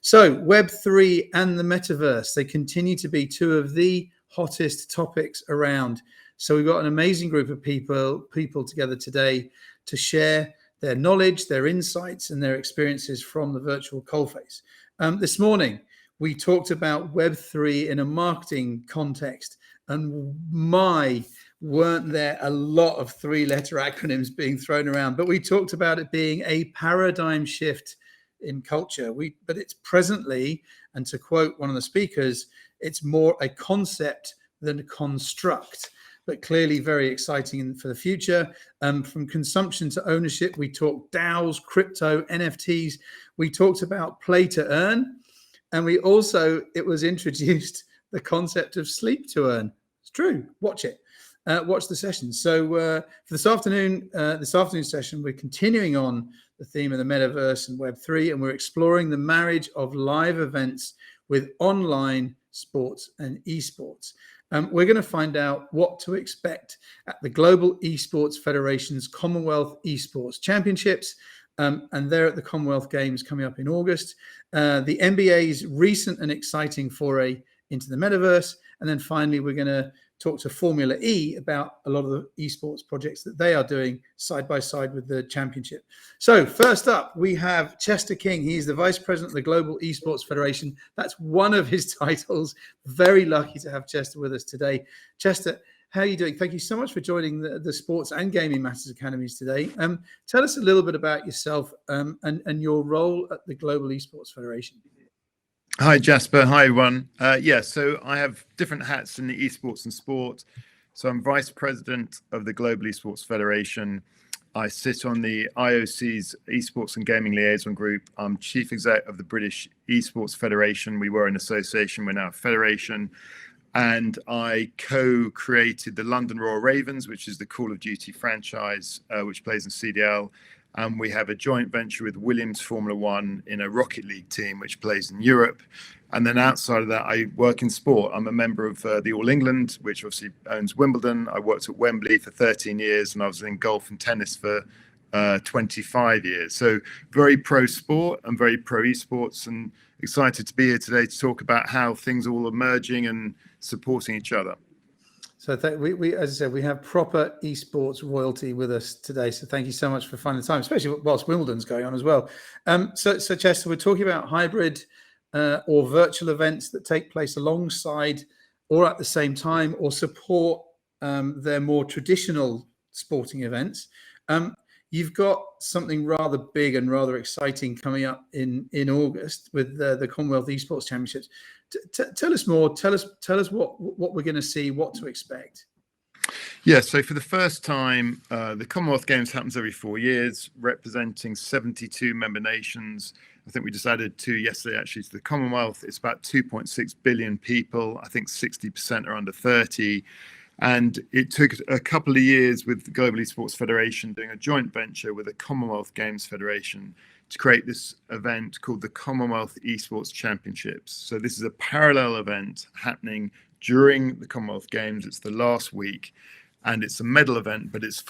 So Web3 and the Metaverse, they continue to be two of the hottest topics around. So we've got an amazing group of people together today to share their knowledge, their insights, and their experiences from the virtual coalface. This morning, we talked about Web3 in a marketing context, and weren't there a lot of three-letter acronyms being thrown around, but we talked about it being a paradigm shift in culture. But it's presently, and to quote one of the speakers, it's more a concept than a construct, but clearly very exciting for the future. From consumption to ownership, we talked DAOs, crypto, NFTs. We talked about play to earn. And it was introduced the concept of sleep to earn. It's true. Watch it. Watch the session. So for this afternoon session, we're continuing on the theme of the metaverse and Web3, and we're exploring the marriage of live events with online sports and esports. We're going to find out what to expect at the Global Esports Federation's Commonwealth Esports Championships, and they're at the Commonwealth Games coming up in August. The NBA's recent and exciting foray into the metaverse, and then finally we're going to talk to Formula E about a lot of the esports projects that they are doing side by side with the championship. So first up, we have Chester King. He's the Vice President of the Global Esports Federation. That's one of his titles. Very lucky to have Chester with us today. Chester, how are you doing? Thank you so much for joining the Sports and Gaming Matters Academies today. Tell us a little bit about yourself and your role at the Global Esports Federation. Hi, Jasper. Hi, everyone. So I have different hats in the esports and sport. So I'm Vice President of the Global Esports Federation. I sit on the IOC's Esports and Gaming Liaison Group. I'm Chief Exec of the British Esports Federation. We were an association, we're now a federation. And I co-created the London Royal Ravens, which is the Call of Duty franchise, which plays in CDL. And we have a joint venture with Williams Formula One in a Rocket League team, which plays in Europe. And then outside of that, I work in sport. I'm a member of the All England, which obviously owns Wimbledon. I worked at Wembley for 13 years, and I was in golf and tennis for 25 years. So very pro sport and very pro esports, and excited to be here today to talk about how things are all emerging and supporting each other. So we, as I said, we have proper esports royalty with us today. So thank you so much for finding the time, especially whilst Wimbledon's going on as well. So Chester, we're talking about hybrid or virtual events that take place alongside or at the same time or support their more traditional sporting events. You've got something rather big and rather exciting coming up in August with the Commonwealth Esports Championships. Tell us more. Tell us what we're going to see, what to expect. Yeah, so for the first time, the Commonwealth Games happens every 4 years, representing 72 member nations. I think we just added 2 yesterday, actually, to the Commonwealth. It's about 2.6 billion people. I think 60% are under 30. And it took a couple of years with the Global Esports Federation doing a joint venture with the Commonwealth Games Federation to create this event called the Commonwealth Esports Championships. So this is a parallel event happening during the Commonwealth Games. It's the last week, and it's a medal event, but it's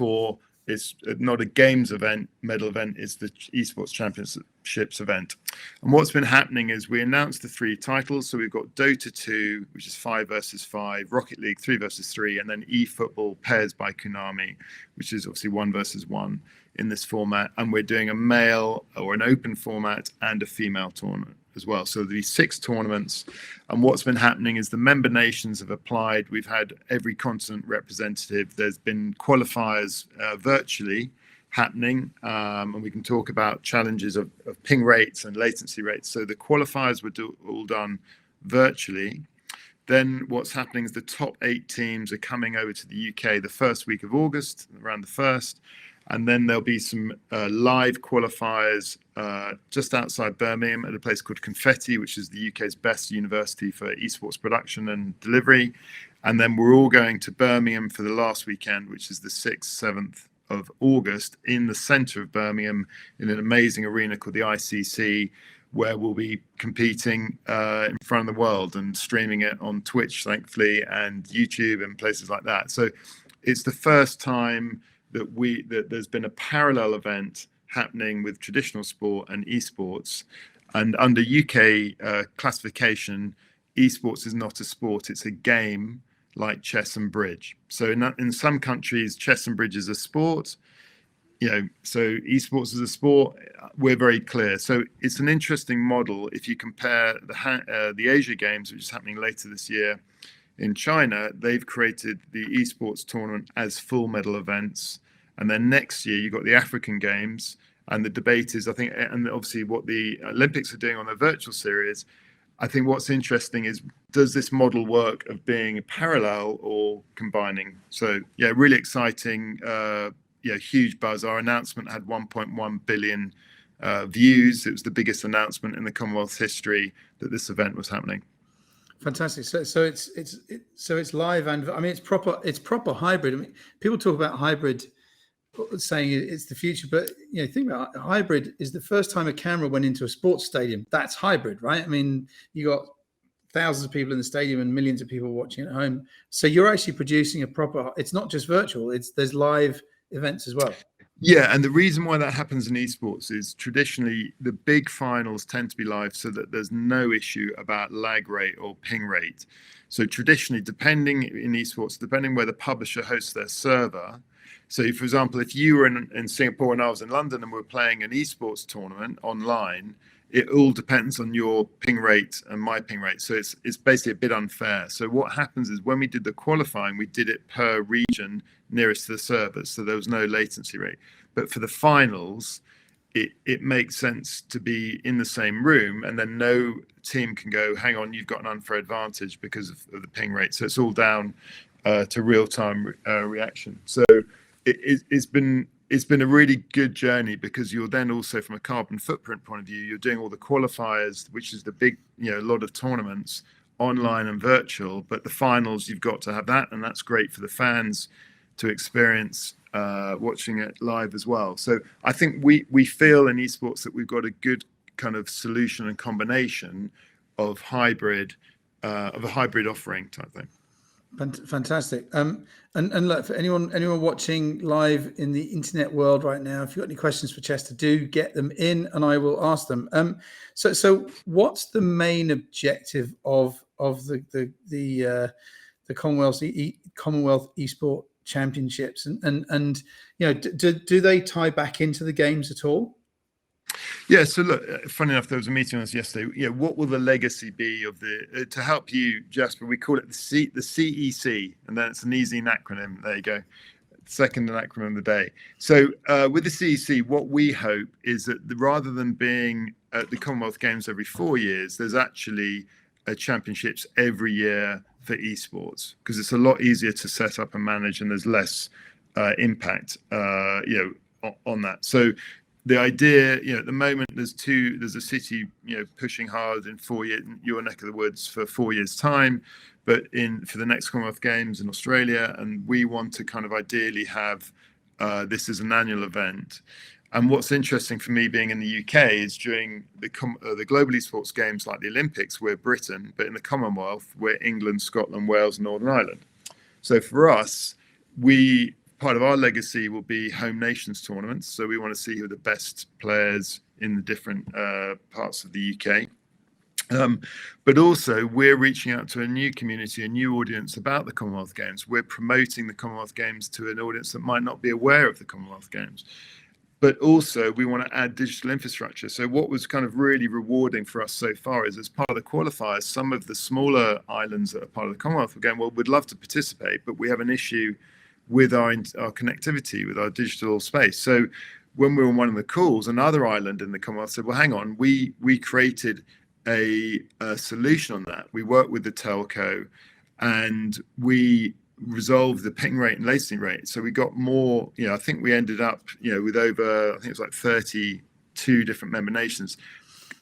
not a games event, medal event, it's the Esports Championships event. And what's been happening is we announced the 3 titles. So we've got Dota 2, which is 5 versus 5, Rocket League 3 versus 3, and then eFootball Pairs by Konami, which is obviously 1 versus 1 in this format. And we're doing a male or an open format and a female tournament as well. So there'll be 6 tournaments. And what's been happening is the member nations have applied. We've had every continent representative. There's been qualifiers virtually happening. And we can talk about challenges of ping rates and latency rates. So the qualifiers were all done virtually. Then what's happening is the top 8 teams are coming over to the UK the first week of August, around the 1st. And then there'll be some live qualifiers just outside Birmingham at a place called Confetti, which is the UK's best university for esports production and delivery. And then we're all going to Birmingham for the last weekend, which is the 6th, 7th of August in the centre of Birmingham in an amazing arena called the ICC, where we'll be competing in front of the world and streaming it on Twitch, thankfully, and YouTube and places like that. So it's the first time that there's been a parallel event happening with traditional sport and esports. And under UK classification, esports is not a sport, it's a game like chess and bridge. So in some countries, chess and bridge is a sport, so esports is a sport. We're very clear. So it's an interesting model. If you compare the Asia Games, which is happening later this year in China, they've created the esports tournament as full medal events. And then next year, you've got the African Games. And the debate is, I think, and obviously what the Olympics are doing on their virtual series. I think what's interesting is, does this model work of being parallel or combining? So, yeah, really exciting. Huge buzz. Our announcement had 1.1 billion views. It was the biggest announcement in the Commonwealth history that this event was happening. Fantastic. So it's live, and I mean it's proper hybrid. I mean, people talk about hybrid, saying it's the future, but think about it, hybrid is the first time a camera went into a sports stadium. That's hybrid, right? I mean, you got thousands of people in the stadium and millions of people watching at home. So you're actually producing a proper. It's not just virtual. There's live events as well. Yeah, and the reason why that happens in esports is traditionally the big finals tend to be live so that there's no issue about lag rate or ping rate. So traditionally, depending where the publisher hosts their server. So, for example, if you were in Singapore and I was in London and we're playing an esports tournament online, it all depends on your ping rate and my ping rate. So it's basically a bit unfair. So what happens is when we did the qualifying, we did it per region nearest to the servers. So there was no latency rate. But for the finals, it makes sense to be in the same room, and then no team can go, hang on, you've got an unfair advantage because of the ping rate. So it's all down to real-time reaction. So it's been a really good journey, because you're then also, from a carbon footprint point of view, you're doing all the qualifiers, which is the big, a lot of tournaments, online and virtual, but the finals, you've got to have that, and that's great for the fans to experience watching it live as well. So I think we feel in esports that we've got a good kind of solution and combination of a hybrid offering type thing. Fantastic. And look, for anyone watching live in the internet world right now, if you've got any questions for Chester, do get them in and I will ask them. So what's the main objective of the Commonwealth Esports Championships, and do they tie back into the games at all? Yeah, so look, funny enough, there was a meeting on this yesterday. What will the legacy be of the to help you, Jasper? We call it the CEC, and then it's an easy acronym. There you go, second acronym of the day. So with the CEC, what we hope is that rather than being at the Commonwealth Games every 4 years, there's actually championships every year for esports, because it's a lot easier to set up and manage, and there's less impact on that. So the idea, at the moment, there's a city, pushing hard in 4 years, your neck of the woods, for 4 years' time, but for the next Commonwealth Games in Australia, and we want to kind of ideally have this as an annual event. And what's interesting for me being in the UK is during the global esports games like the Olympics, we're Britain, but in the Commonwealth, we're England, Scotland, Wales, Northern Ireland. So for us, part of our legacy will be home nations tournaments. So we want to see who are the best players in the different parts of the UK. But also we're reaching out to a new community, a new audience about the Commonwealth Games. We're promoting the Commonwealth Games to an audience that might not be aware of the Commonwealth Games. But also we want to add digital infrastructure. So what was kind of really rewarding for us so far is, as part of the qualifiers, some of the smaller islands that are part of the Commonwealth were going, well, we'd love to participate, but we have an issue with our connectivity, with our digital space. So when we were on one of the calls, another island in the Commonwealth said, well, hang on, we created a solution on that. We worked with the telco and we resolved the ping rate and latency rate. So we got more, I think we ended up, with over, I think it was like 32 different member nations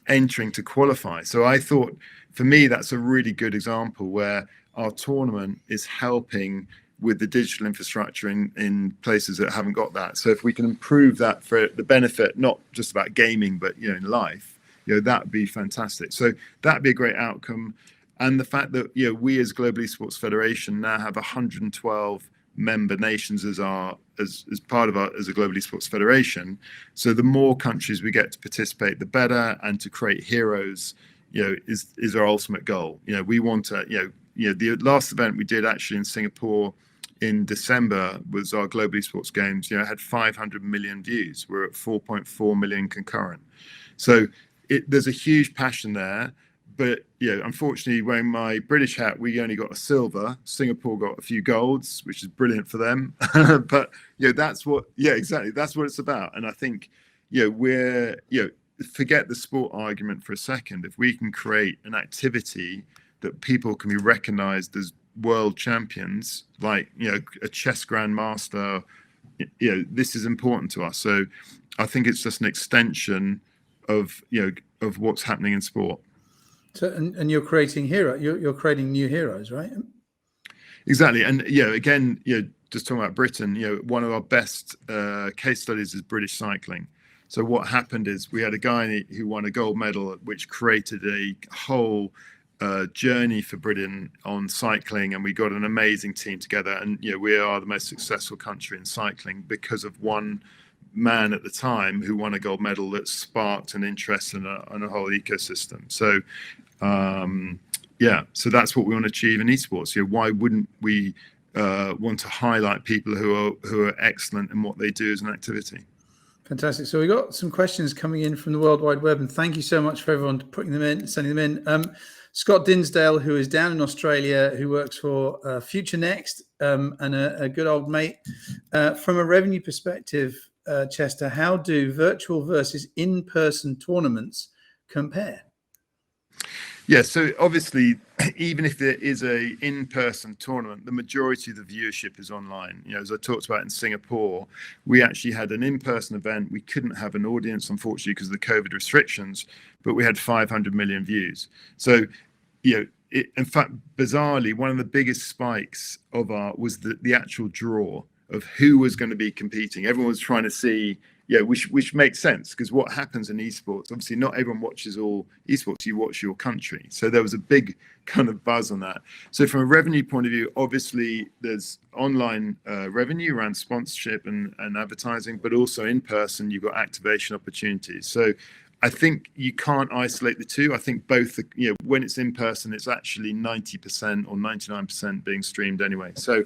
entering to qualify. So I thought, for me, that's a really good example where our tournament is helping with the digital infrastructure in places that haven't got that. So if we can improve that for the benefit, not just about gaming, but in life, that'd be fantastic. So that'd be a great outcome. And the fact that we as Global Esports Federation now have 112 member nations as part of as a global esports federation. So the more countries we get to participate, the better, and to create heroes, is our ultimate goal. We want to, the last event we did actually in Singapore in December was our global esports games. It had 500 million views. We're at 4.4 million concurrent. So there's a huge passion there. But unfortunately, wearing my British hat, we only got a silver. Singapore got a few golds, which is brilliant for them. But that's what, exactly, that's what it's about. And I think forget the sport argument for a second. If we can create an activity that people can be recognised as world champions, like a chess grandmaster, this is important to us. So I think it's just an extension of what's happening in sport. So, and you're creating you're creating new heroes, right? Exactly. And again, just talking about Britain, one of our best case studies is British cycling. So what happened is we had a guy who won a gold medal, which created a whole journey for Britain on cycling, and we got an amazing team together. And we are the most successful country in cycling because of one man at the time who won a gold medal that sparked an interest in a whole ecosystem. So so that's what we want to achieve in esports. Why wouldn't we want to highlight people who are excellent in what they do as an activity? Fantastic. So we got some questions coming in from the World Wide Web, and thank you so much for everyone putting them in, sending them in. Scott Dinsdale, who is down in Australia, who works for Future Next, and a good old mate. From a revenue perspective, Chester, how do virtual versus in-person tournaments compare? Yeah, so obviously, even if there is a in-person tournament, the majority of the viewership is online. As I talked about in Singapore, we actually had an in-person event. We couldn't have an audience, unfortunately, because of the COVID restrictions, but we had 500 million views. So, in fact, bizarrely, one of the biggest spikes was the actual draw of who was going to be competing. Everyone was trying to see, which makes sense, because what happens in esports, obviously not everyone watches all esports, you watch your country. So there was a big kind of buzz on that. So from a revenue point of view, obviously there's online revenue around sponsorship and advertising, but also in person, you've got activation opportunities. So I think you can't isolate the two. I think both, when it's in person, it's actually 90% or 99% being streamed anyway. So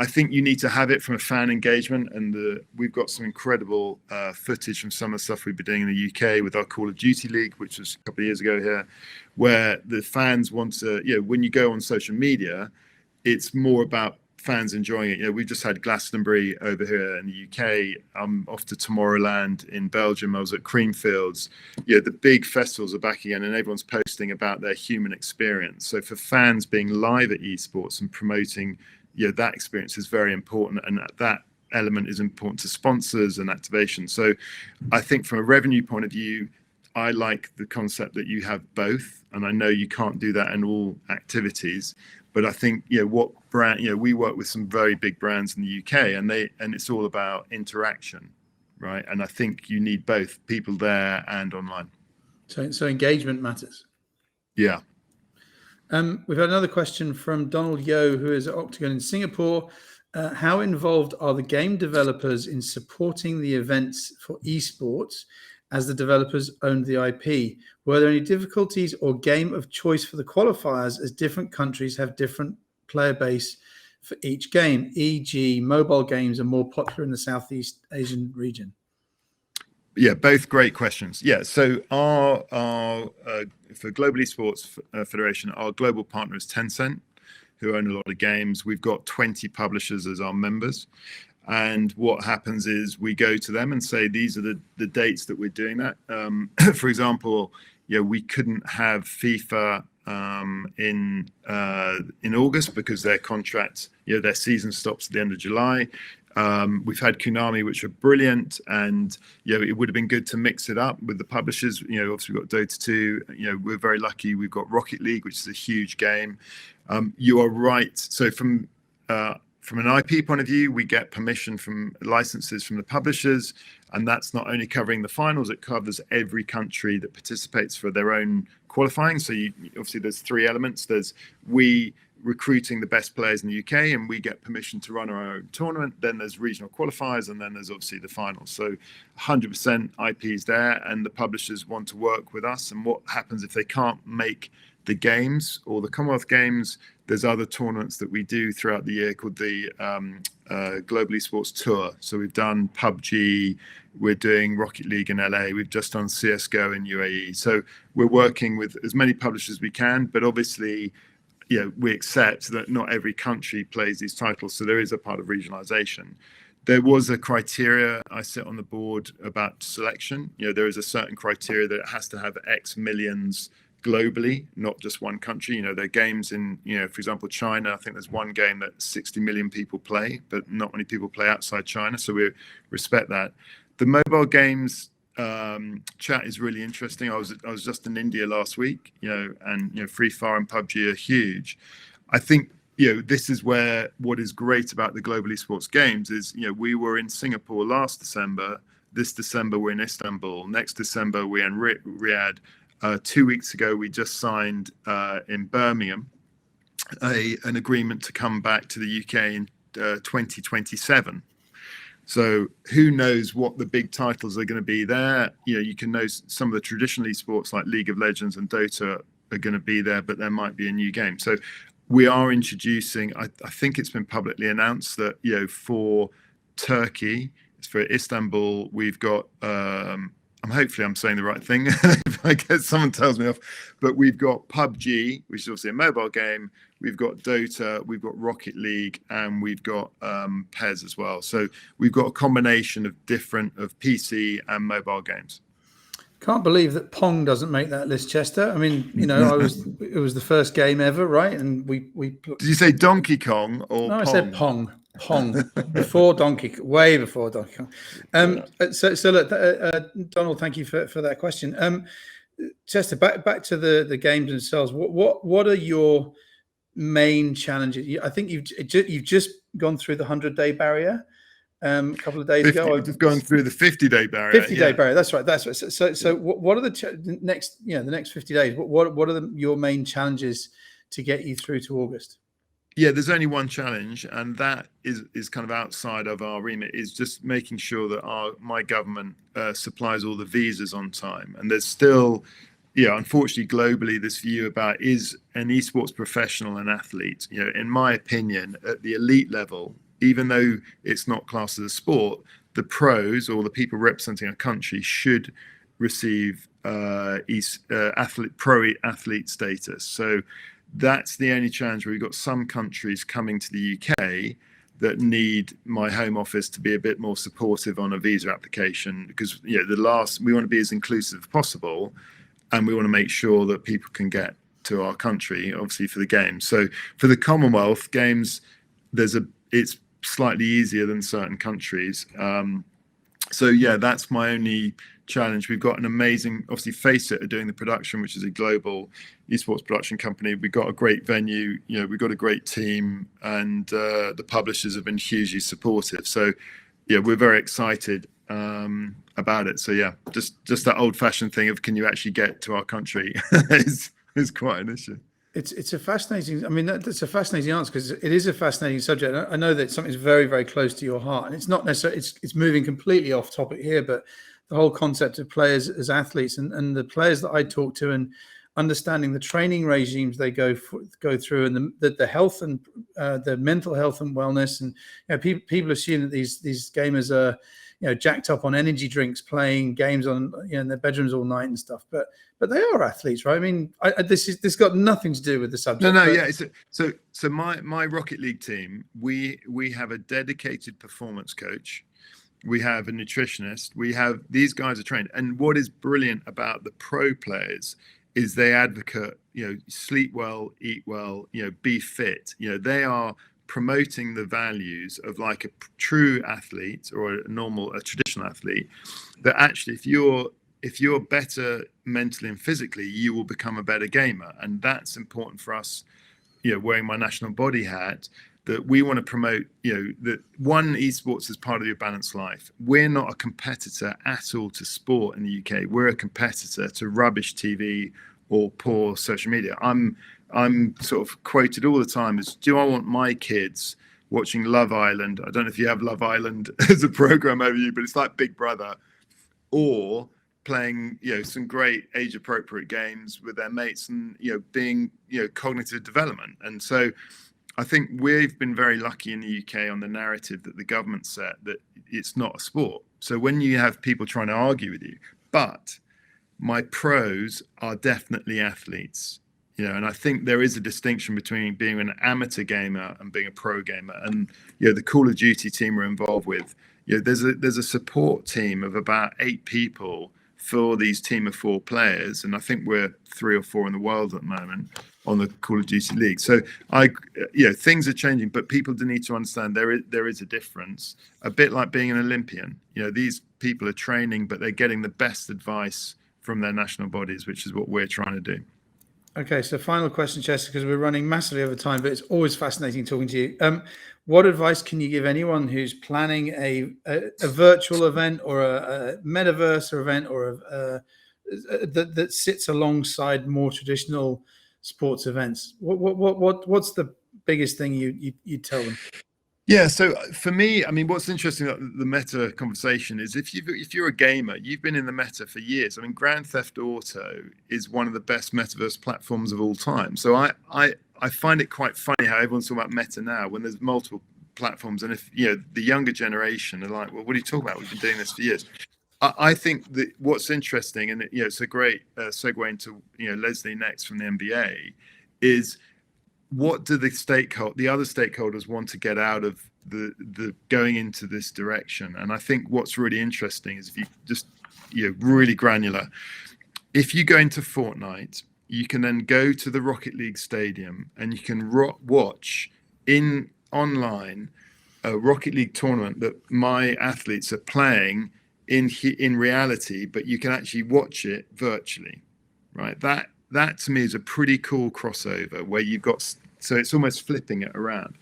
I think you need to have it from a fan engagement, and we've got some incredible footage from some of the stuff we've been doing in the UK with our Call of Duty League, which was a couple of years ago here, where the fans want to, when you go on social media, it's more about fans enjoying it. We've just had Glastonbury over here in the UK. I'm off to Tomorrowland in Belgium. I was at Creamfields. The big festivals are back again, and everyone's posting about their human experience. So for fans being live at esports and promoting that experience is very important, and that element is important to sponsors and activation. So I think from a revenue point of view, I like the concept that you have both, and I know you can't do that in all activities, but I think what brand, we work with some very big brands in the UK, and it's all about interaction, right? And I think you need both people there and online. So engagement matters. Yeah. We've had another question from Donald Yo, who is at Octagon in Singapore. How involved are the game developers in supporting the events for esports, as the developers owned the IP? Were there any difficulties or game of choice for the qualifiers, as different countries have different player base for each game, e.g. mobile games are more popular in the Southeast Asian region? Yeah, both great questions. Yeah, so our for Global Esports Federation, our global partner is Tencent, who own a lot of games. We've got 20 publishers as our members. And what happens is we go to them and say, these are the dates that we're doing that. For example, we couldn't have FIFA in August because their contract, their season stops at the end of July. We've had Konami, which are brilliant, and it would have been good to mix it up with the publishers. Obviously we've got Dota 2. We're very lucky. We've got Rocket League, which is a huge game. You are right. So from an IP point of view, we get permission from licenses from the publishers, and that's not only covering the finals, it covers every country that participates for their own qualifying. So obviously there's three elements. We recruiting the best players in the UK, and we get permission to run our own tournament. Then there's regional qualifiers, and then there's obviously the finals. So 100% IPs there, and the publishers want to work with us. And what happens if they can't make the games or the Commonwealth Games? There's other tournaments that we do throughout the year called the Global Esports Tour. So we've done PUBG, we're doing Rocket League in LA, we've just done CSGO in UAE. So we're working with as many publishers as we can, but obviously, we accept that not every country plays these titles. So there is a part of regionalization. There was a criteria, I sit on the board, about selection. There is a certain criteria that it has to have X millions globally, not just one country. There are games in, for example, China. I think there's one game that 60 million people play, but not many people play outside China. So we respect that. The mobile games chat is really interesting. I was just in India last week, and Free Fire and PUBG are huge. I think this is where what is great about the Global Esports Games is we were in Singapore last December. This December we're in Istanbul. Next December we're in Riyadh. 2 weeks ago we just signed in Birmingham an agreement to come back to the UK in 2027. So who knows what the big titles are going to be there. You can know some of the traditional esports like League of Legends and Dota are going to be there, but there might be a new game. So we are introducing, I think it's been publicly announced that, for Turkey, for Istanbul, we've got, hopefully I'm saying the right thing. If I guess someone tells me off, but we've got PUBG, which is obviously a mobile game. We've got Dota, we've got Rocket League, and we've got PES as well. So we've got a combination of PC and mobile games. Can't believe that Pong doesn't make that list, Chester. I mean, it was the first game ever, right? And we Did you say Donkey Kong or no, Pong? I said Pong. Before Donkey, way before Donkey Kong. So look, Donald, thank you for that question. Chester, back to the games themselves. What are your main challenges? I think you've just gone through the 100-day barrier a couple of days ago. We've just gone through the 50-day barrier. 50-day barrier. That's right. So what are the next 50 days? What are your main challenges to get you through to August? Yeah, there's only one challenge, and that is kind of outside of our remit, is just making sure that my government supplies all the visas on time. And there's still, unfortunately, globally, this view about is an esports professional an athlete? In my opinion, at the elite level, even though it's not classed as a sport, the pros or the people representing a country should receive pro athlete status. So that's the only challenge where we've got some countries coming to the UK that need my home office to be a bit more supportive on a visa application, because we want to be as inclusive as possible, and we want to make sure that people can get to our country, obviously for the games. So for the Commonwealth Games, it's slightly easier than certain countries. That's my only challenge. We've got an amazing, obviously Faceit are doing the production, which is a global esports production company. We've got a great venue, we've got a great team, and the publishers have been hugely supportive. So we're very excited about it. So just that old-fashioned thing of can you actually get to our country is quite an issue. It's a fascinating. I mean, that's a fascinating answer, because it is a fascinating subject. I know that something's very, very close to your heart, and it's not necessarily. It's moving completely off topic here, but the whole concept of players as athletes and the players that I talk to, and understanding the training regimes they go through, and the health and the mental health and wellness, and people assume that these gamers are jacked up on energy drinks, playing games on in their bedrooms all night and stuff, but they are athletes, right? I mean, this got nothing to do with the subject. So my Rocket League team, we have a dedicated performance coach, we have a nutritionist, these guys are trained, and what is brilliant about the pro players is they advocate, sleep well, eat well, be fit. They are promoting the values of like a true athlete or a traditional athlete, that actually if you're better mentally and physically, you will become a better gamer. And that's important for us, wearing my national body hat, that we want to promote, that one, esports is part of your balanced life. We're not a competitor at all to sport in the UK. We're a competitor to rubbish TV or poor social media. I'm I'm sort of quoted all the time as, do I want my kids watching Love Island? I don't know if you have Love Island as a program over you, but it's like Big Brother, or playing, some great age appropriate games with their mates and, being, cognitive development. And so I think we've been very lucky in the UK on the narrative that the government set that it's not a sport. So when you have people trying to argue with you, but my pros are definitely athletes, and I think there is a distinction between being an amateur gamer and being a pro gamer. And, the Call of Duty team we're involved with, there's a support team of about 8 people for these team of 4 players. And I think we're 3 or 4 in the world at the moment on the Call of Duty League. So things are changing, but people do need to understand there is a difference, a bit like being an Olympian. These people are training, but they're getting the best advice from their national bodies, which is what we're trying to do. Okay, so final question, Chester, because we're running massively over time, but it's always fascinating talking to you. What advice can you give anyone who's planning a virtual event or a metaverse event or that sits alongside more traditional sports events? What's the biggest thing you tell them? Yeah, so for me, I mean, what's interesting about the meta conversation is if you're a gamer, you've been in the meta for years. I mean, Grand Theft Auto is one of the best metaverse platforms of all time. So I find it quite funny how everyone's talking about meta now when there's multiple platforms. And if the younger generation are like, well, what are you talking about? We've been doing this for years. I think that what's interesting, and it's a great segue into Lesley next from the NBA, is what do the other stakeholders want to get out of the going into this direction? And I think what's really interesting is if you just really granular, if you go into Fortnite, you can then go to the Rocket League stadium and you can watch online a Rocket League tournament that my athletes are playing in reality, but you can actually watch it virtually, right? That to me is a pretty cool crossover where you've got, so it's almost flipping it around.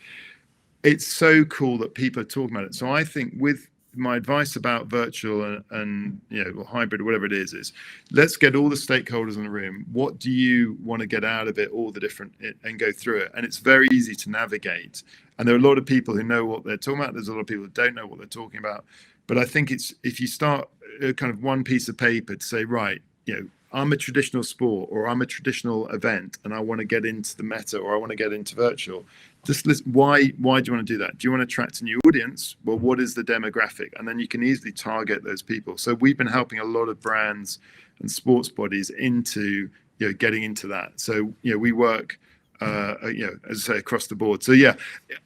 It's so cool that people are talking about it. So I think with my advice about virtual and or hybrid or whatever it is let's get all the stakeholders in the room. What do you want to get out of it, all the different, and go through it. And it's very easy to navigate. And there are a lot of people who know what they're talking about. There's a lot of people who don't know what they're talking about. But I think it's, if you start kind of one piece of paper to say, right, I'm a traditional sport or I'm a traditional event and I want to get into the meta or I want to get into virtual. Just listen, why do you want to do that? Do you want to attract a new audience? Well, what is the demographic? And then you can easily target those people. So we've been helping a lot of brands and sports bodies into getting into that. So we work as I say, across the board. So yeah,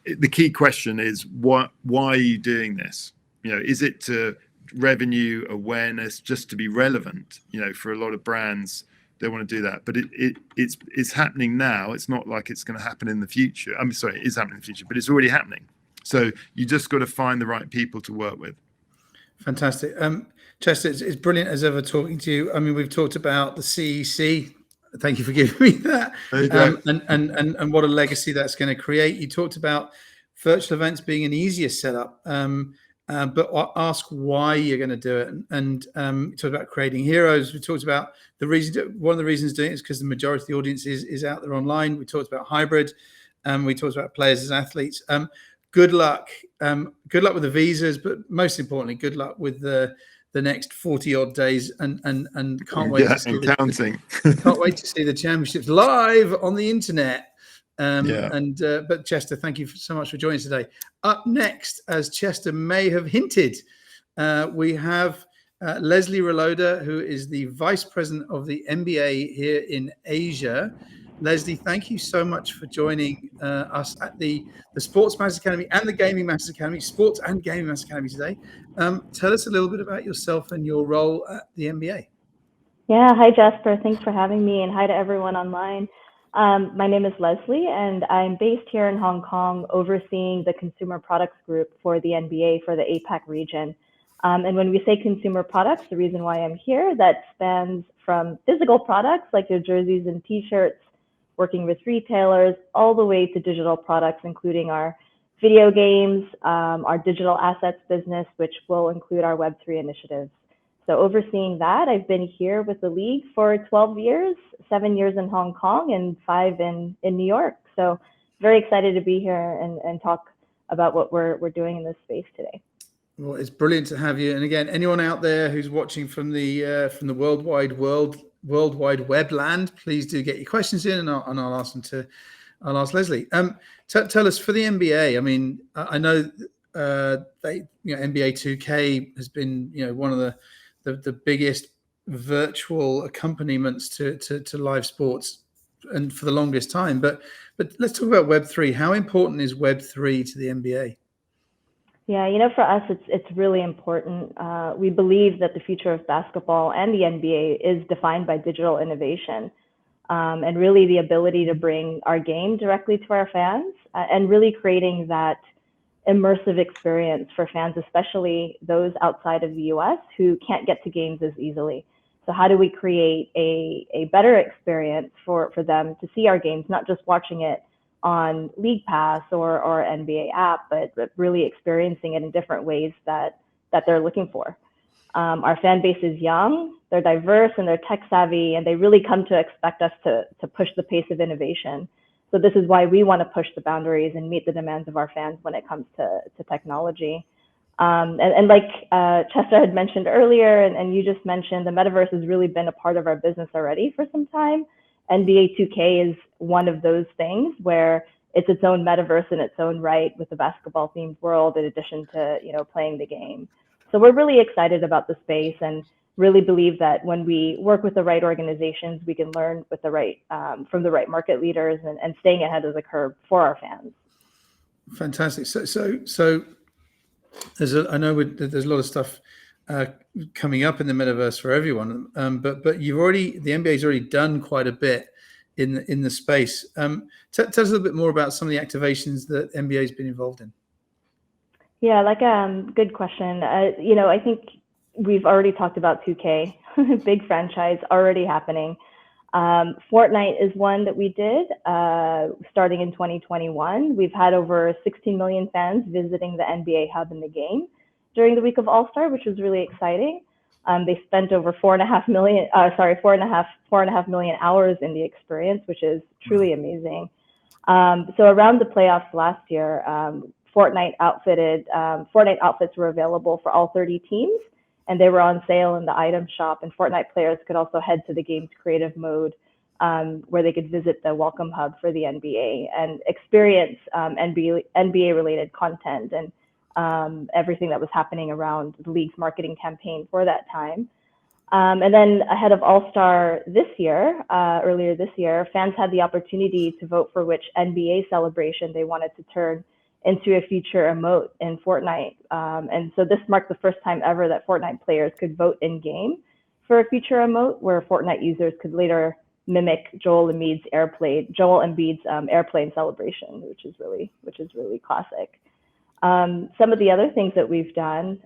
the key question is why are you doing this? Is it to revenue awareness, just to be relevant? For a lot of brands, they want to do that, but it's happening now. It's not like it's going to happen in the future. I'm sorry, it is happening in the future, but it's already happening. So you just got to find the right people to work with. Fantastic. Chester, it's brilliant as ever talking to you. I mean, we've talked about the CEC. Thank you for giving me that. And what a legacy that's going to create. You talked about virtual events being an easier setup. But ask why you're going to do it. And we talked about creating heroes. We talked about the reason. One of the reasons doing it is because the majority of the audience is out there online. We talked about hybrid. We talked about players as athletes. Good luck. Good luck with the visas, but most importantly, good luck with the next 40 odd days. And can't wait to see counting. Can't wait to see the championships live on the internet. But Chester, thank you so much for joining us today. Up next, as Chester may have hinted, we have Lesley Rulloda, who is the Vice President of the NBA here in Asia. Lesley, thank you so much for joining us at the Sports Masters Academy and the Gaming Masters Academy, Sports and Gaming Masters Academy today. Tell us a little bit about yourself and your role at the NBA. Yeah, hi Jasper, thanks for having me, and hi to everyone online. My name is Lesley, and I'm based here in Hong Kong, overseeing the consumer products group for the NBA for the APAC region. And when we say consumer products, the reason why I'm here, that spans from physical products like your jerseys and t-shirts, working with retailers, all the way to digital products, including our video games, our digital assets business, which will include our Web3 initiatives. So overseeing that, I've been here with the league for 12 years, 7 years in Hong Kong and 5 in New York. So very excited to be here and talk about what we're doing in this space today. Well, it's brilliant to have you. And again, anyone out there who's watching from the World Wide Web land, please do get your questions in, and I'll ask them to. I'll ask Lesley. Tell us for the NBA. I mean, I know NBA 2K has been one of the biggest virtual accompaniments to live sports, and for the longest time. But let's talk about Web3. How important is Web3 to the NBA? Yeah, for us, it's really important. We believe that the future of basketball and the NBA is defined by digital innovation, and really the ability to bring our game directly to our fans, and really creating that immersive experience for fans, especially those outside of the US who can't get to games as easily. So how do we create a better experience for them to see our games, not just watching it on League Pass or NBA app, but really experiencing it in different ways that they're looking for. Our fan base is young, they're diverse, and they're tech savvy, and they really come to expect us to push the pace of innovation. So this is why we want to push the boundaries and meet the demands of our fans when it comes to technology. And like Chester had mentioned earlier, and you just mentioned, the metaverse has really been a part of our business already for some time. NBA 2K is one of those things where it's its own metaverse in its own right, with a basketball themed world in addition to playing the game. So we're really excited about the space and really believe that when we work with the right organizations, we can learn with the right from the right market leaders and staying ahead of the curve for our fans. Fantastic. So I know there's a lot of stuff coming up in the metaverse for everyone, but the NBA's already done quite a bit in the space. Tell us a little bit more about some of the activations that NBA's been involved in. Yeah, good question. I think we've already talked about 2K, big franchise already happening. Fortnite is one that we did starting in 2021. We've had over 16 million fans visiting the NBA hub in the game during the week of All-Star, which was really exciting. They spent over 4.5 million hours in the experience, which is truly amazing. So around the playoffs last year, Fortnite outfits were available for all 30 teams, and they were on sale in the item shop. And Fortnite players could also head to the game's creative mode, where they could visit the welcome hub for the NBA and experience NBA-related content and everything that was happening around the league's marketing campaign for that time. And then ahead of All-Star earlier this year, fans had the opportunity to vote for which NBA celebration they wanted to turn into a future emote in Fortnite. And so this marked the first time ever that Fortnite players could vote in game for a future emote, where Fortnite users could later mimic Joel Embiid's airplane celebration, which is really classic. Some of the other things that we've done,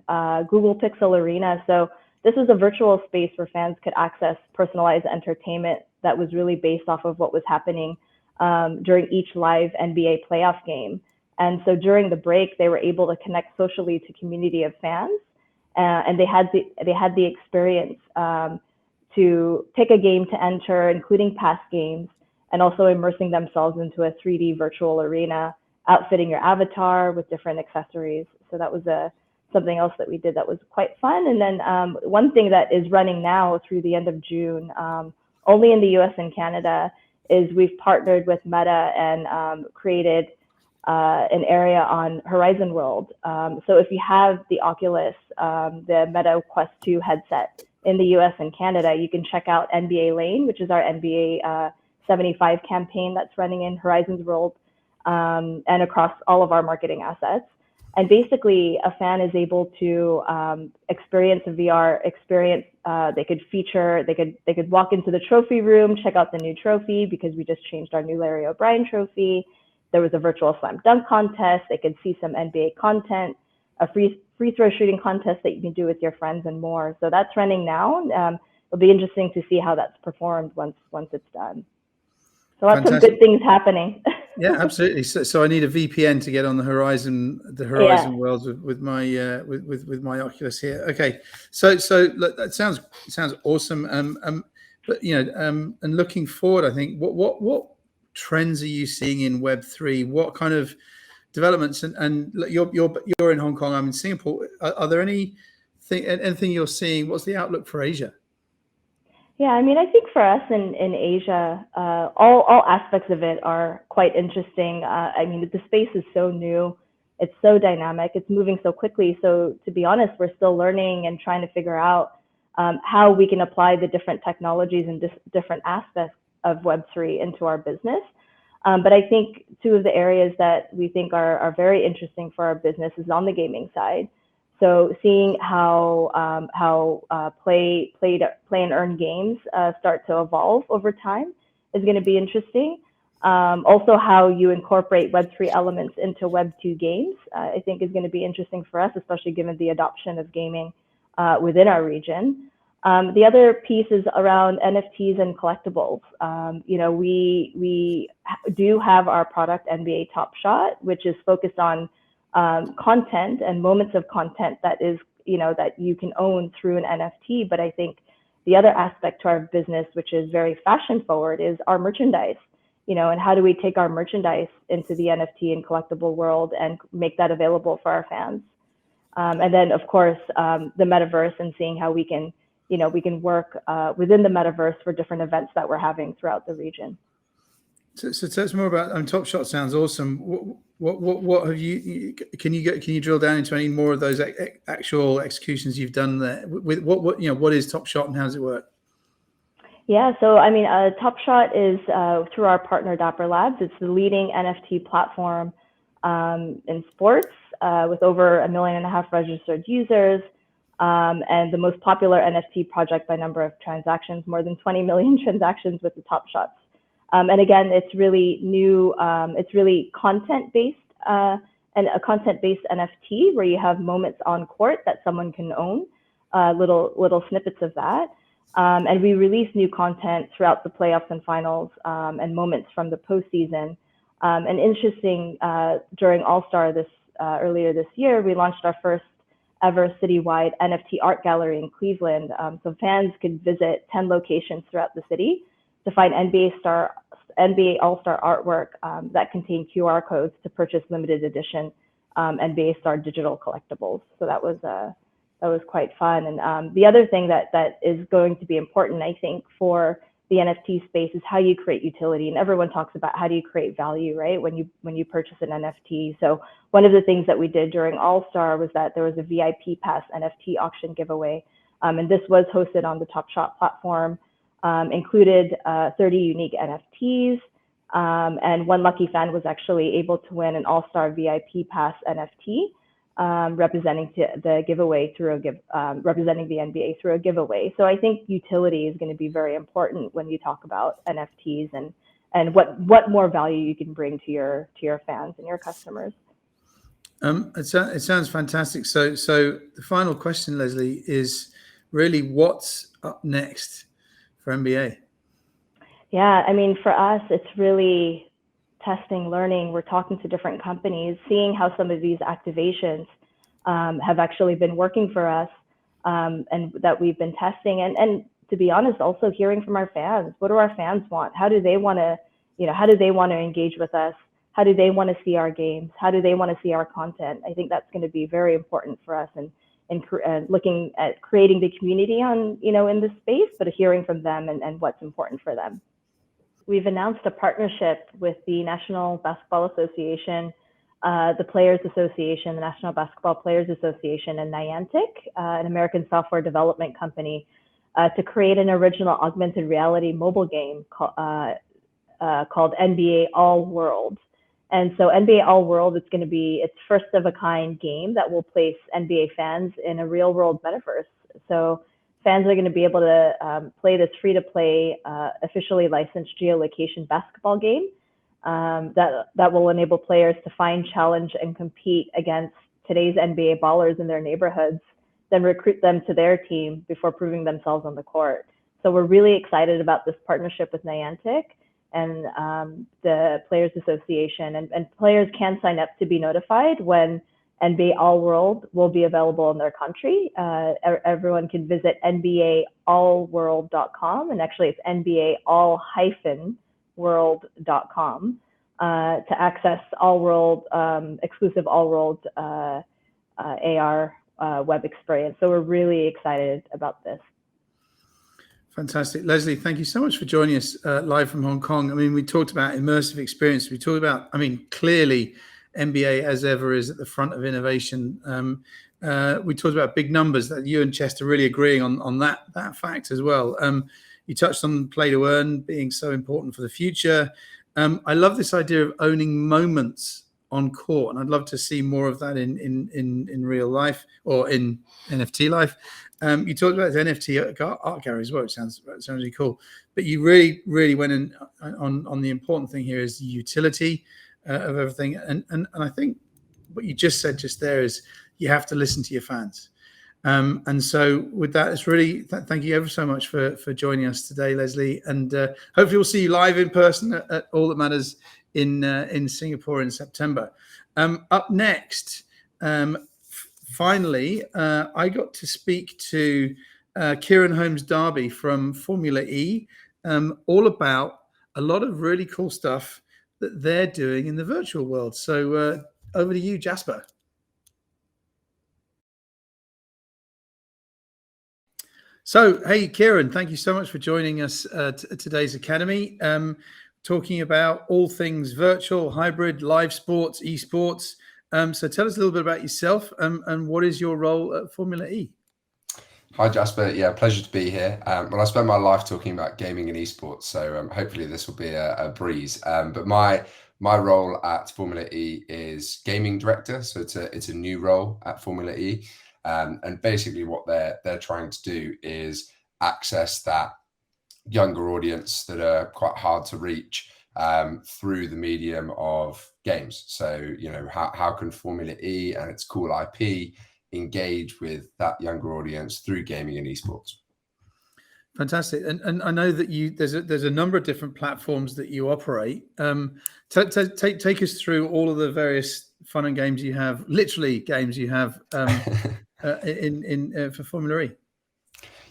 Google Pixel Arena. So this was a virtual space where fans could access personalized entertainment that was really based off of what was happening during each live NBA playoff game. And so during the break, they were able to connect socially to community of fans, and they had the experience to pick a game to enter, including past games, and also immersing themselves into a 3D virtual arena, outfitting your avatar with different accessories. So that was something else that we did that was quite fun. And then one thing that is running now through the end of June, only in the US and Canada, is we've partnered with Meta and created an area on Horizon World. So if you have the Oculus, the Meta Quest 2 headset in the US and Canada, you can check out NBA Lane, which is our NBA 75 campaign that's running in Horizon World and across all of our marketing assets. And basically, a fan is able to experience a VR experience. They could walk into the trophy room, check out the new trophy, because we just changed our new Larry O'Brien trophy. There was a virtual slam dunk contest. They could see some NBA content, a free throw shooting contest that you can do with your friends, and more. So that's running now. It'll be interesting to see how that's performed once it's done. So lots of good things happening. Yeah, absolutely. So I need a VPN to get on the Horizon worlds with my with my Oculus here. Okay, so look, that sounds awesome. But and looking forward, I think what trends are you seeing in Web3? What kind of developments? And you're in Hong Kong. I'm in Singapore. Are there anything you're seeing? What's the outlook for Asia? Yeah, I mean, I think for us in Asia, all aspects of it are quite interesting. I mean, the space is so new, it's so dynamic, it's moving so quickly. So to be honest, we're still learning and trying to figure out how we can apply the different technologies and different aspects of Web3 into our business. But I think two of the areas that we think are very interesting for our business is on the gaming side. So seeing how play and earn games start to evolve over time is going to be interesting. Also, how you incorporate Web3 elements into Web2 games, I think is going to be interesting for us, especially given the adoption of gaming within our region. The other piece is around NFTs and collectibles. We do have our product NBA Top Shot, which is focused on content and moments of content that is, that you can own through an NFT. But I think the other aspect to our business, which is very fashion forward, is our merchandise, and how do we take our merchandise into the NFT and collectible world and make that available for our fans? And then, of course, the metaverse and seeing how we can work within the metaverse for different events that we're having throughout the region. So tell us more about. Top Shot sounds awesome. What have you? Can you drill down into any more of those actual executions you've done there? With what is Top Shot and how does it work? Yeah, so I mean, Top Shot is through our partner Dapper Labs. It's the leading NFT platform in sports with over 1.5 million registered users. And the most popular NFT project by number of transactions, more than 20 million transactions with the Top Shots. And again, it's really new, it's really content-based and a content-based NFT where you have moments on court that someone can own, little snippets of that. And we release new content throughout the playoffs and finals and moments from the postseason. And interesting, during All-Star earlier this year, we launched our first ever citywide NFT art gallery in Cleveland. So fans could visit 10 locations throughout the city to find NBA All-Star artwork that contain QR codes to purchase limited edition NBA Star digital collectibles. So that was quite fun. And the other thing that is going to be important, I think, for the NFT space is how you create utility. And everyone talks about how do you create value, right? When you purchase an NFT. So one of the things that we did during All-Star was that there was a VIP Pass NFT auction giveaway. And this was hosted on the Top Shot platform, included 30 unique NFTs. And one lucky fan was actually able to win an All-Star VIP Pass NFT, representing the giveaway representing the NBA through a giveaway. So I think utility is going to be very important when you talk about NFTs and what more value you can bring to your fans and your customers. It sounds fantastic. So the final question, Lesley, is really what's up next for NBA? Yeah, I mean, for us, it's really testing, learning. We're talking to different companies, seeing how some of these activations have actually been working for us and that we've been testing. And to be honest, also hearing from our fans. What do our fans want? How do they want to, how do they want to engage with us? How do they want to see our games? How do they want to see our content? I think that's going to be very important for us and looking at creating the community in this space, but hearing from them and what's important for them. We've announced a partnership with the National Basketball Association, the Players Association, the National Basketball Players Association, and Niantic, an American software development company, to create an original augmented reality mobile game called NBA All World. And so NBA All World is going to be its first of a kind game that will place NBA fans in a real world metaverse. So fans are going to be able to play this free to play, officially licensed geolocation basketball game that will enable players to find, challenge, and compete against today's NBA ballers in their neighborhoods, then recruit them to their team before proving themselves on the court. So we're really excited about this partnership with Niantic and the Players Association. And players can sign up to be notified when NBA All World will be available in their country. Everyone can visit NBAallworld.com, and actually it's NBAall-world.com to access All World, exclusive All World AR web experience. So we're really excited about this. Fantastic. Lesley, thank you so much for joining us live from Hong Kong. I mean, we talked about immersive experience. We talked about, I mean, clearly NBA as ever is at the front of innovation. We talked about big numbers, that you and Chester really agreeing on that fact as well. You touched on play to earn being so important for the future. I love this idea of owning moments on court, and I'd love to see more of that in real life or in NFT life. You talked about the NFT art gallery as well, which sounds really cool. But you really went in on the important thing here is the utility of everything. And I think what you just said just there is you have to listen to your fans. And so with that, it's really thank you ever so much for joining us today, Lesley. And hopefully we'll see you live in person at All That Matters in Singapore in September. Up next, finally, I got to speak to Kieran Holmes Darby from Formula E, all about a lot of really cool stuff that they're doing in the virtual world. So over to you, Jasper. So, hey, Kieran, thank you so much for joining us at today's Academy, talking about all things virtual, hybrid, live sports, esports. So tell us a little bit about yourself and what is your role at Formula E? Hi, Jasper. Yeah, pleasure to be here. Well, I spend my life talking about gaming and esports, so hopefully this will be a breeze. But my role at Formula E is gaming director, so it's a new role at Formula E. And basically what they're trying to do is access that younger audience that are quite hard to reach through the medium of games. So, you know, how can Formula E and its cool IP engage with that younger audience through gaming and esports? Fantastic. And I know that there's a number of different platforms that you operate. Take us through all of the various fun and games you have, literally games you have for Formula E.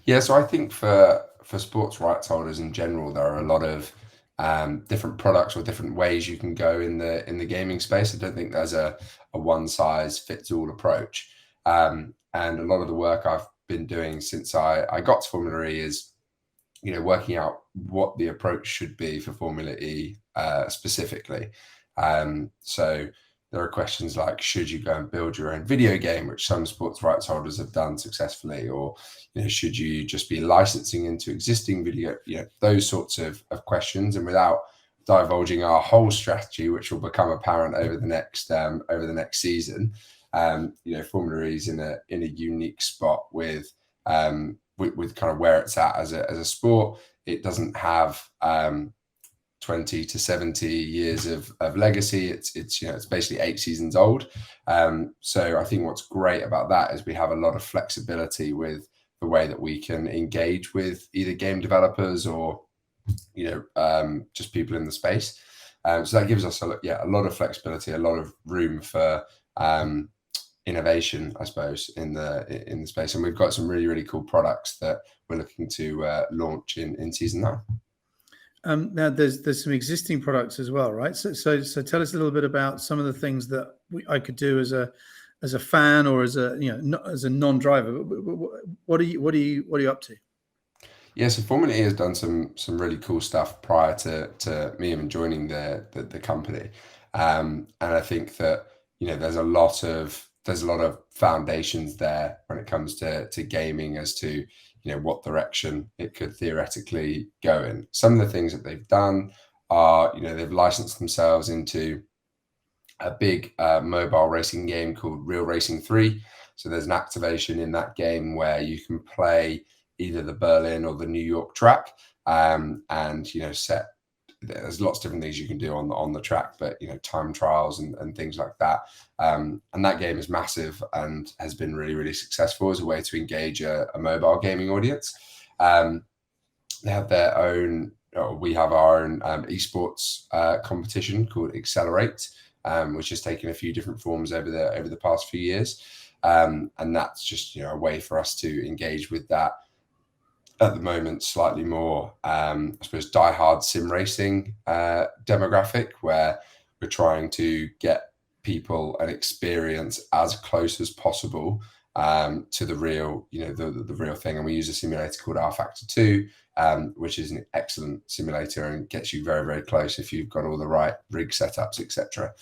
Yeah, so I think for sports rights holders in general, there are a lot of different products or different ways you can go in the gaming space. I don't think there's a one size fits all approach. And a lot of the work I've been doing since I got to Formula E is, you know, working out what the approach should be for Formula E specifically. So there are questions like, should you go and build your own video game, which some sports rights holders have done successfully, or, you know, should you just be licensing into existing video, you know, those sorts of questions. And without divulging our whole strategy, which will become apparent over the next season, you know, Formula E is in a unique spot with kind of where it's at as a sport. It doesn't have 20 to 70 years of legacy. It's you know, it's basically 8 seasons old. So I think what's great about that is we have a lot of flexibility with the way that we can engage with either game developers or, you know, just people in the space. So that gives us a lot of flexibility, a lot of room for innovation, I suppose, in the space. And we've got some really cool products that we're looking to launch in season 9. Now there's some existing products as well, right? So tell us a little bit about some of the things that I could do as a fan or as a, you know, as a non-driver. What are you up to? Yeah, so Formula E has done some really cool stuff prior to me even joining the company, and I think that, you know, there's a lot of foundations there when it comes to gaming as to, you know, what direction it could theoretically go in. Some of the things that they've done are, you know, they've licensed themselves into a big mobile racing game called Real Racing 3. So there's an activation in that game where you can play either the Berlin or the New York track, and, you know, there's lots of different things you can do on the track, but, you know, time trials and things like that. And that game is massive and has been really successful as a way to engage a mobile gaming audience. They have their own we have our own esports competition called Accelerate, which has taken a few different forms over the past few years, and that's just a way for us to engage with that at the moment slightly more, I suppose, diehard sim racing demographic, where we're trying to get people an experience as close as possible to the real, the real thing. And we use a simulator called R Factor 2, which is an excellent simulator and gets you very, very close if you've got all the right rig setups, etc.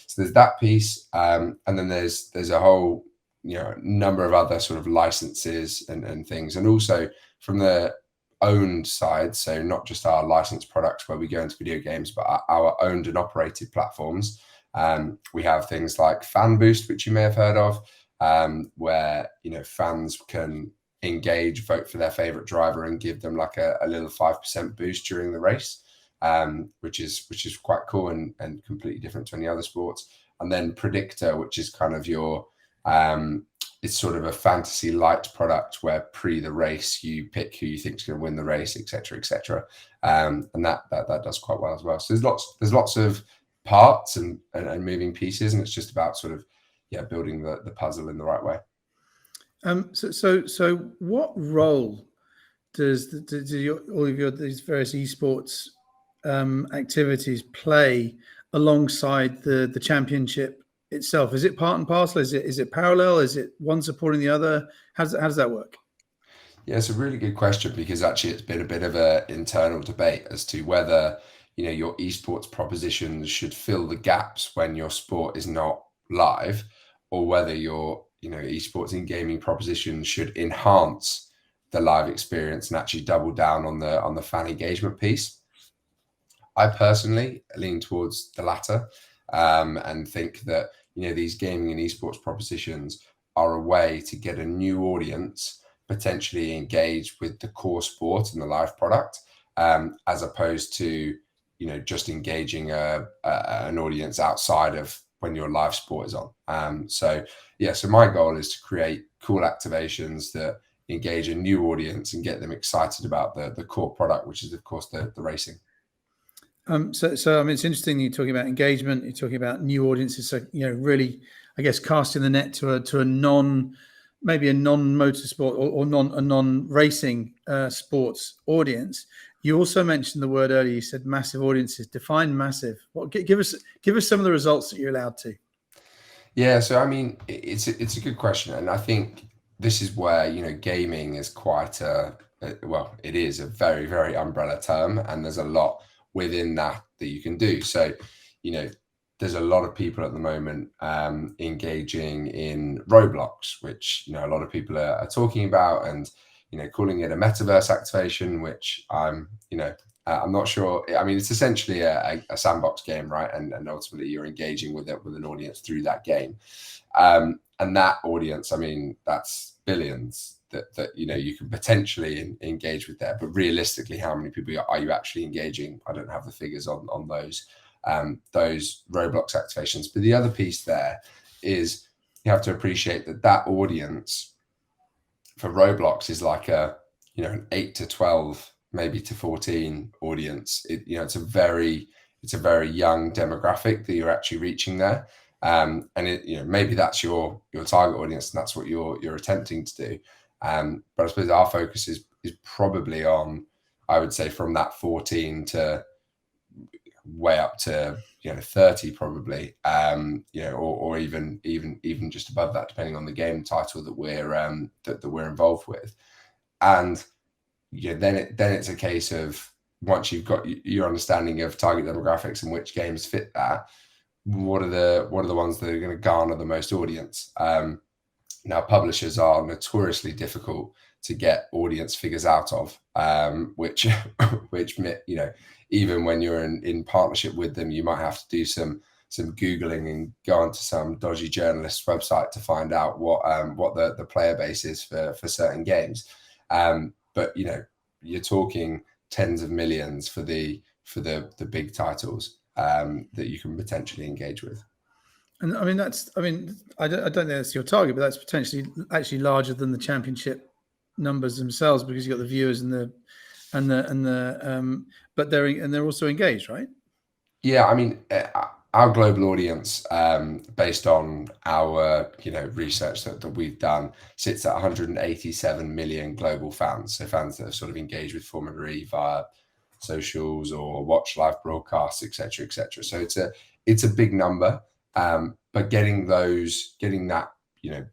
So there's that piece, and then there's a whole number of other sort of licenses and things, and also from the owned side, so not just our licensed products where we go into video games, but our owned and operated platforms. We have things like Fan Boost, which you may have heard of, where fans can engage, vote for their favorite driver, and give them like a little 5% boost during the race, which is quite cool and completely different to any other sports. And then Predictor, which is kind of your it's sort of a fantasy light product where pre the race you pick who you think is going to win the race, etc., etc. And that does quite well as well. So there's lots of parts and moving pieces, and it's just about sort of building the puzzle in the right way. So what role does all of these various esports activities play alongside the championship itself? Is it part and parcel? Is it parallel? Is it one supporting the other? How does that work? Yeah, it's a really good question, because actually it's been a bit of an internal debate as to whether your esports propositions should fill the gaps when your sport is not live, or whether your esports in gaming propositions should enhance the live experience and actually double down on the fan engagement piece. I personally lean towards the latter, and think that these gaming and esports propositions are a way to get a new audience potentially engaged with the core sport and the live product, as opposed to just engaging an audience outside of when your live sport is on. So my goal is to create cool activations that engage a new audience and get them excited about the core product, which is of course the racing. So I mean, it's interesting you're talking about engagement, you're talking about new audiences. So really, I guess, casting the net to a non-motorsport or a non-racing sports audience. You also mentioned the word earlier. You said massive audiences. Define massive. Give us some of the results that you're allowed to. Yeah, so I mean, it's a good question, and I think this is where gaming is quite it is a very, very umbrella term, and there's a lot within that you can do. So there's a lot of people at the moment engaging in Roblox, which a lot of people are talking about, and calling it a Metaverse Activation, which I'm not sure. I mean, it's essentially a sandbox game, right? And ultimately you're engaging with an audience through that game, and that audience, I mean, that's billions that you can potentially engage with there. But realistically, how many people are you actually engaging? I don't have the figures on those Roblox activations. But the other piece there is you have to appreciate that audience for Roblox is like an 8 to 12, maybe to 14 audience. It's a very young demographic that you're actually reaching there. And maybe that's your target audience, and that's what you're attempting to do. But I suppose our focus is probably on, I would say, from that 14 to way up to 30 probably, or even just above that, depending on the game title that we're involved with. And then it's a case of, once you've got your understanding of target demographics and which games fit that, what are the ones that are going to garner the most audience? Now, publishers are notoriously difficult to get audience figures out of, which even when you're in partnership with them, you might have to do some Googling and go onto some dodgy journalist's website to find out what the player base is for certain games. But you're talking tens of millions for the big titles that you can potentially engage with. And I mean, I don't think that's your target, but that's potentially actually larger than the championship numbers themselves, because you've got the viewers and but they're also engaged, right? Yeah, I mean, our global audience, based on our research that we've done, sits at 187 million global fans. So fans that have sort of engaged with Formula E via socials or watch live broadcasts, etc., etc. So it's a big number, but getting that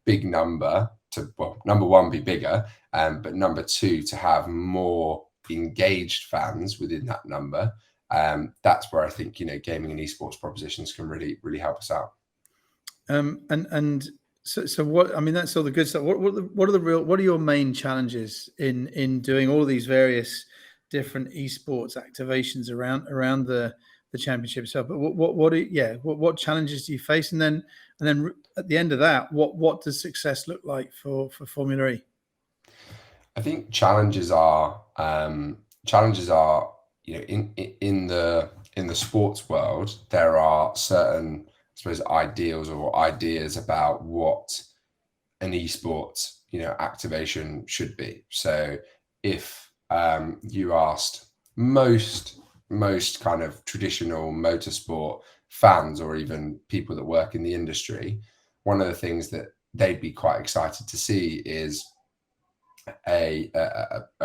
big number to, well, number one, be bigger, but number two, to have more engaged fans within that number. That's where I think gaming and esports propositions can really help us out. So what, I mean, that's all the good stuff. What are your main challenges in doing all of these various different esports activations around the championship itself? But what challenges do you face? And then at the end of that, what does success look like for Formula E? I think challenges are in the sports world, there are certain, I suppose, ideals or ideas about what an esports activation should be. So if you asked most kind of traditional motorsport fans, or even people that work in the industry, one of the things that they'd be quite excited to see is a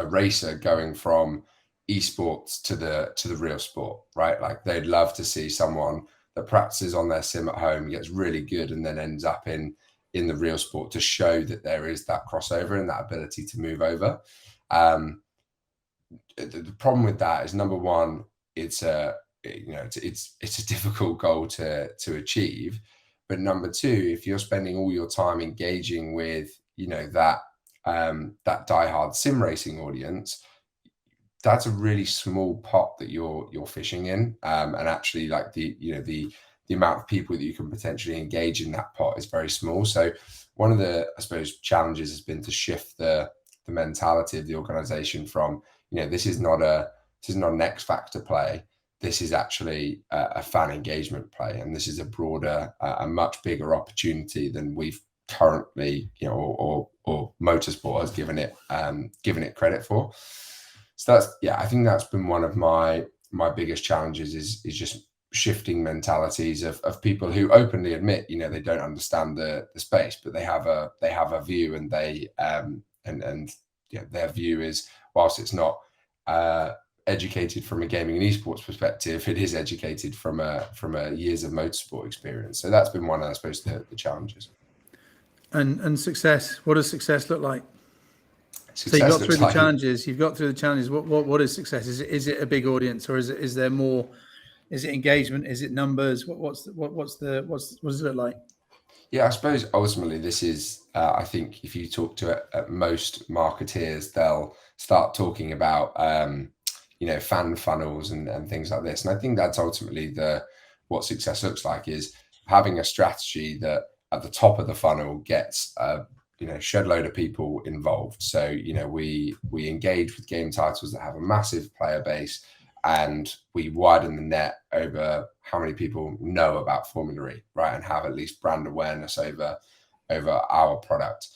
racer going from esports to the real sport, right? Like, they'd love to see someone that practices on their sim at home, gets really good, and then ends up in the real sport, to show that there is that crossover and that ability to move over. The problem with that is, number one, it's a difficult goal to achieve. But number two, if you're spending all your time engaging with that diehard sim racing audience, that's a really small pot that you're fishing in, and actually, like, the amount of people that you can potentially engage in that pot is very small. So one of the, I suppose, challenges has been to shift the mentality of the organization from this is not an X Factor play. This is actually a fan engagement play, and this is a broader, a much bigger opportunity than we've currently, or motorsport has given it credit for. So I think that's been one of my biggest challenges, is just shifting mentalities of people who openly admit they don't understand the space, but they have a view, and their view is, whilst it's not educated from a gaming and esports perspective, it is educated from a years of motorsport experience. So that's been one of, I suppose, the challenges. And success, what does success look like? Success, so you've got through the challenges. You've got through the challenges. What is success? Is it a big audience, or is there more? Is it engagement? Is it numbers? What does it look like? Yeah, I suppose ultimately this is. I think if you talk to most marketeers, they'll start talking about fan funnels and things like this. And I think that's ultimately what success looks like, is having a strategy that at the top of the funnel gets shed load of people involved. So we engage with game titles that have a massive player base, and we widen the net over how many people know about Formula E, right, and have at least brand awareness over our product.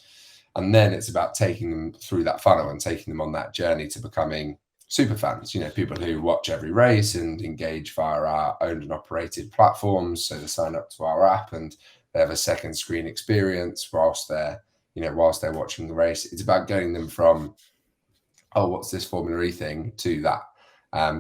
And then it's about taking them through that funnel and taking them on that journey to becoming super fans, people who watch every race and engage via our owned and operated platforms. So they sign up to our app and they have a second screen experience whilst they're watching the race. It's about getting them from, oh, what's this Formula E thing, to that.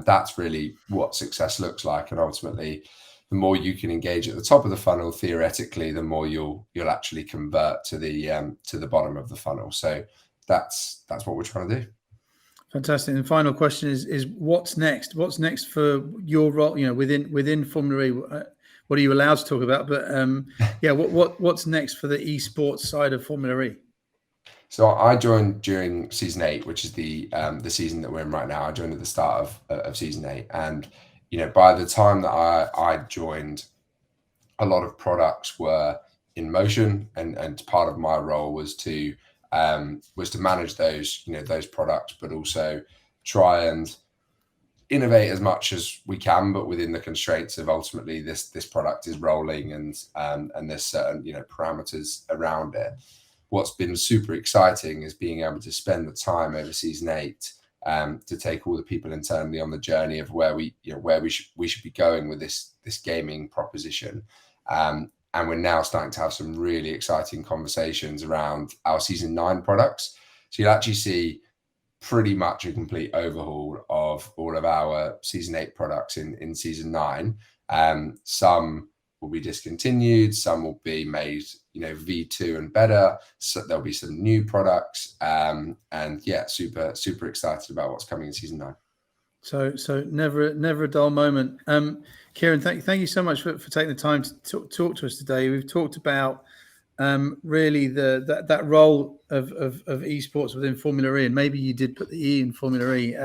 That's really what success looks like. And ultimately, the more you can engage at the top of the funnel, theoretically, the more you'll actually convert to the bottom of the funnel. So that's what we're trying to do. Fantastic. And the final question is what's next? What's next for your role? Within Formula E, what are you allowed to talk about? But what's next for the esports side of Formula E? So I joined during season 8, which is the season that we're in right now. I joined at the start of season 8, and by the time that I joined, a lot of products were in motion, and part of my role was to manage those products, but also try and innovate as much as we can, but within the constraints of ultimately this product is rolling, and there's certain parameters around it. What's been super exciting is being able to spend the time over season 8 to take all the people internally on the journey of where we should be going with this gaming proposition. And we're now starting to have some really exciting conversations around our season 9 products. So you'll actually see pretty much a complete overhaul of all of our season 8 products in season 9. Some will be discontinued, some will be made, V2 and better. So there'll be some new products, and yeah, super excited about what's coming in season 9. So never a dull moment. Kieran, thank you so much for taking the time to talk to us today. We've talked about really that role of esports within Formula E, and maybe you did put the E in Formula E,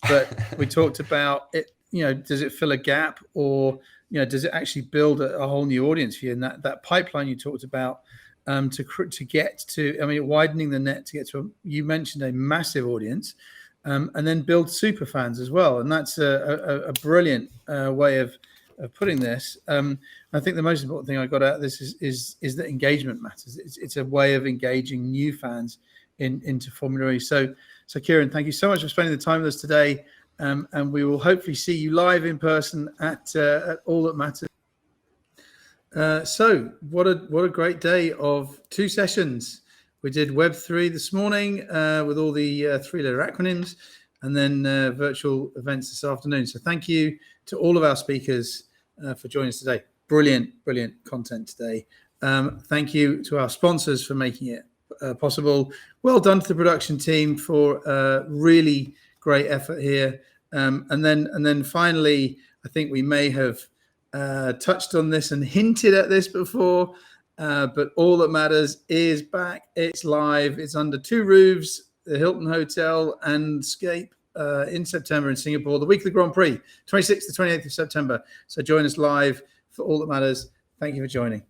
but we talked about it. Does it fill a gap, or does it actually build a whole new audience for you? And that pipeline you talked about to get to, widening the net to get to you mentioned a massive audience, and then build super fans as well. And that's a brilliant way of putting this. I think the most important thing I got out of this is that engagement matters. It's a way of engaging new fans into Formula E. So Kieran, thank you so much for spending the time with us today. And we will hopefully see you live in person at All That Matters. So what a great day of 2 sessions. We did Web3 this morning with all the 3-letter acronyms, and then virtual events this afternoon. So thank you to all of our speakers for joining us today. Brilliant content today. Thank you to our sponsors for making it possible. Well done to the production team for really great effort here. And then finally, I think we may have touched on this and hinted at this before, but All That Matters is back. It's live. It's under 2 roofs, the Hilton Hotel and Scape in September in Singapore, the week of the Grand Prix, 26th to 28th of September. So join us live for All That Matters. Thank you for joining.